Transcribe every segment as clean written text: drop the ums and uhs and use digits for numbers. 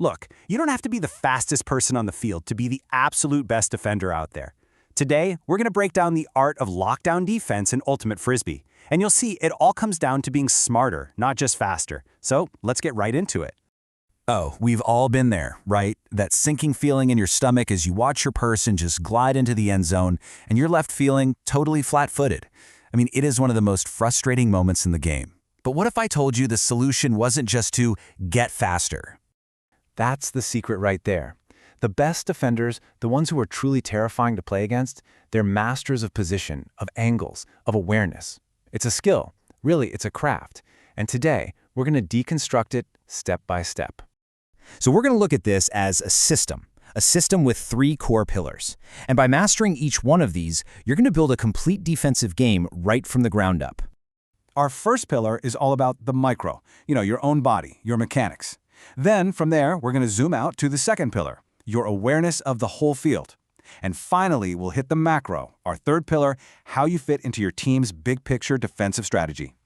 Look, you don't have to be the fastest person on the field to be the absolute best defender out there. Today, we're going to break down the art of lockdown defense in Ultimate Frisbee, and you'll see it all comes down to being smarter, not just faster. So let's get right into it. Oh, we've all been there, right? That sinking feeling in your stomach as you watch your person just glide into the end zone and you're left feeling totally flat-footed. I mean, it is one of the most frustrating moments in the game. But what if I told you the solution wasn't just to get faster? That's the secret right there. The best defenders, the ones who are truly terrifying to play against, they're masters of position, of angles, of awareness. It's a skill. Really, it's a craft. And today, we're going to deconstruct it step by step. So we're going to look at this as a system with 3 core pillars. And by mastering each one of these, you're going to build a complete defensive game right from the ground up. Our first pillar is all about the micro, your own body, your mechanics. Then, from there, we're going to zoom out to the second pillar, your awareness of the whole field. And finally, we'll hit the macro, our third pillar, how you fit into your team's big-picture defensive strategy.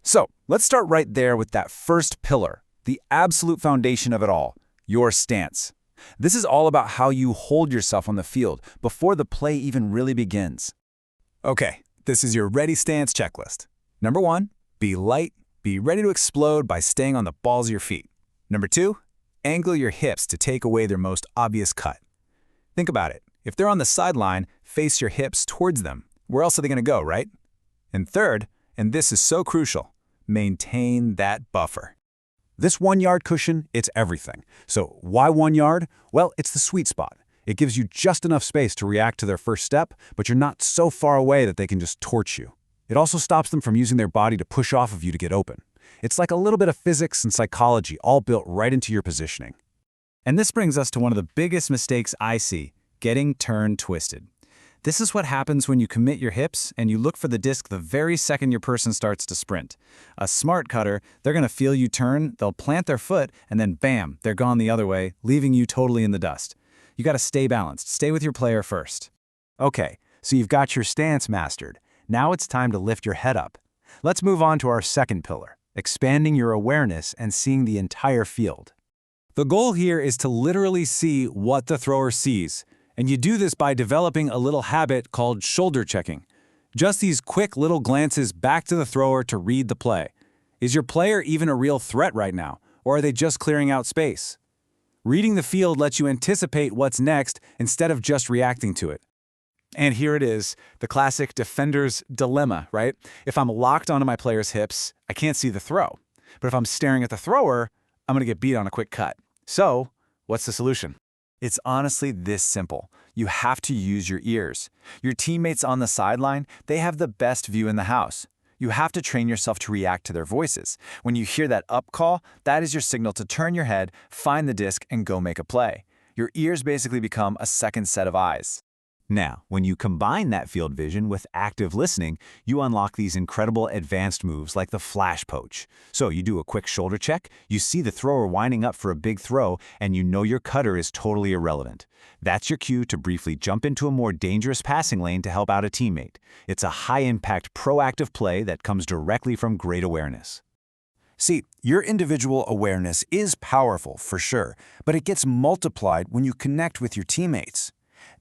So, let's start right there with that first pillar, the absolute foundation of it all, your stance. This is all about how you hold yourself on the field before the play even really begins. Okay, this is your ready stance checklist. Number 1, be light, be ready to explode by staying on the balls of your feet. Number 2, angle your hips to take away their most obvious cut. Think about it. If they're on the sideline, face your hips towards them. Where else are they going to go, right? And third, and this is so crucial, maintain that buffer. This 1-yard cushion, it's everything. So why 1 yard? Well, it's the sweet spot. It gives you just enough space to react to their first step, but you're not so far away that they can just torch you. It also stops them from using their body to push off of you to get open. It's like a little bit of physics and psychology all built right into your positioning. And this brings us to one of the biggest mistakes I see, getting turn twisted. This is what happens when you commit your hips and you look for the disc the very second your person starts to sprint. A smart cutter, they're going to feel you turn, they'll plant their foot, and then bam, they're gone the other way, leaving you totally in the dust. You got to stay balanced. Stay with your player first. Okay, so you've got your stance mastered. Now it's time to lift your head up. Let's move on to our second pillar, expanding your awareness and seeing the entire field. The goal here is to literally see what the thrower sees. And you do this by developing a little habit called shoulder checking. Just these quick little glances back to the thrower to read the play. Is your player even a real threat right now, or are they just clearing out space? Reading the field lets you anticipate what's next instead of just reacting to it. And here it is, the classic defender's dilemma, right? If I'm locked onto my player's hips, I can't see the throw. But if I'm staring at the thrower, I'm going to get beat on a quick cut. So, what's the solution? It's honestly this simple. You have to use your ears. Your teammates on the sideline, they have the best view in the house. You have to train yourself to react to their voices. When you hear that up call, that is your signal to turn your head, find the disc, and go make a play. Your ears basically become a second set of eyes. Now, when you combine that field vision with active listening, you unlock these incredible advanced moves like the flash poach. So you do a quick shoulder check, you see the thrower winding up for a big throw, and you know your cutter is totally irrelevant. That's your cue to briefly jump into a more dangerous passing lane to help out a teammate. It's a high-impact, proactive play that comes directly from great awareness. See, your individual awareness is powerful for sure, but it gets multiplied when you connect with your teammates.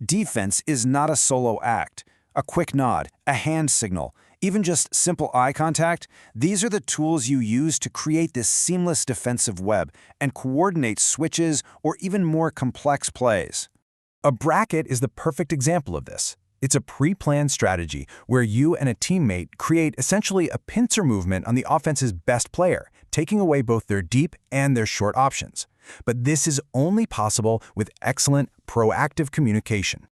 Defense is not a solo act. A quick nod, a hand signal, even just simple eye contact, these are the tools you use to create this seamless defensive web and coordinate switches or even more complex plays. A bracket is the perfect example of this. It's a pre-planned strategy where you and a teammate create essentially a pincer movement on the offense's best player, taking away both their deep and their short options. But this is only possible with excellent, proactive communication.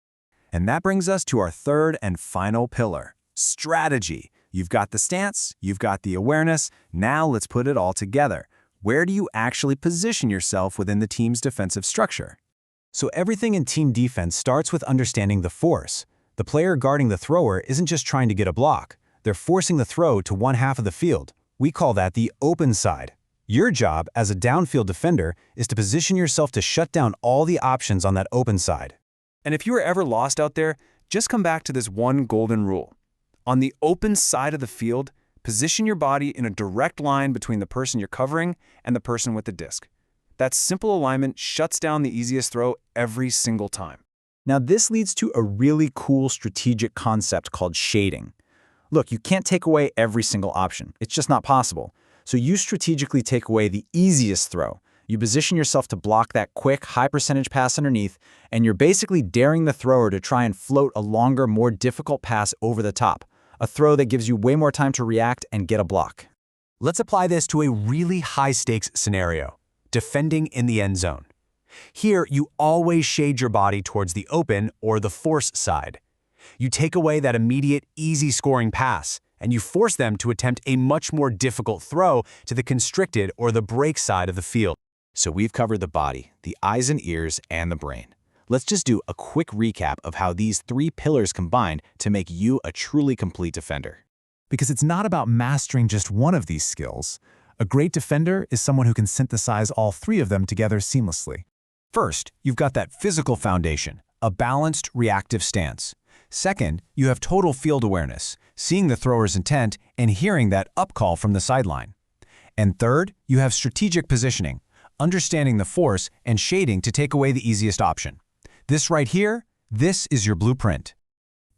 And that brings us to our third and final pillar, strategy. You've got the stance, you've got the awareness, now let's put it all together. Where do you actually position yourself within the team's defensive structure? So everything in team defense starts with understanding the force. The player guarding the thrower isn't just trying to get a block. They're forcing the throw to one half of the field. We call that the open side. Your job as a downfield defender is to position yourself to shut down all the options on that open side. And if you were ever lost out there, just come back to this one golden rule. On the open side of the field, position your body in a direct line between the person you're covering and the person with the disc. That simple alignment shuts down the easiest throw every single time. Now, this leads to a really cool strategic concept called shading. Look, you can't take away every single option. It's just not possible. So you strategically take away the easiest throw. You position yourself to block that quick, high-percentage pass underneath, and you're basically daring the thrower to try and float a longer, more difficult pass over the top, a throw that gives you way more time to react and get a block. Let's apply this to a really high-stakes scenario, defending in the end zone. Here, you always shade your body towards the open or the force side. You take away that immediate, easy-scoring pass, and you force them to attempt a much more difficult throw to the constricted or the break side of the field. So we've covered the body, the eyes and ears, and the brain. Let's just do a quick recap of how these three pillars combine to make you a truly complete defender. Because it's not about mastering just one of these skills. A great defender is someone who can synthesize all three of them together seamlessly. First, you've got that physical foundation, a balanced, reactive stance. Second, you have total field awareness, seeing the thrower's intent and hearing that up call from the sideline. And third, you have strategic positioning, understanding the force and shading to take away the easiest option. This right here, this is your blueprint.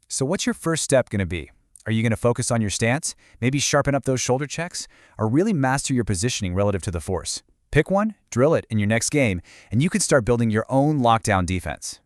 So what's your first step going to be? Are you going to focus on your stance, maybe sharpen up those shoulder checks, or really master your positioning relative to the force? Pick one, drill it in your next game, and you can start building your own lockdown defense.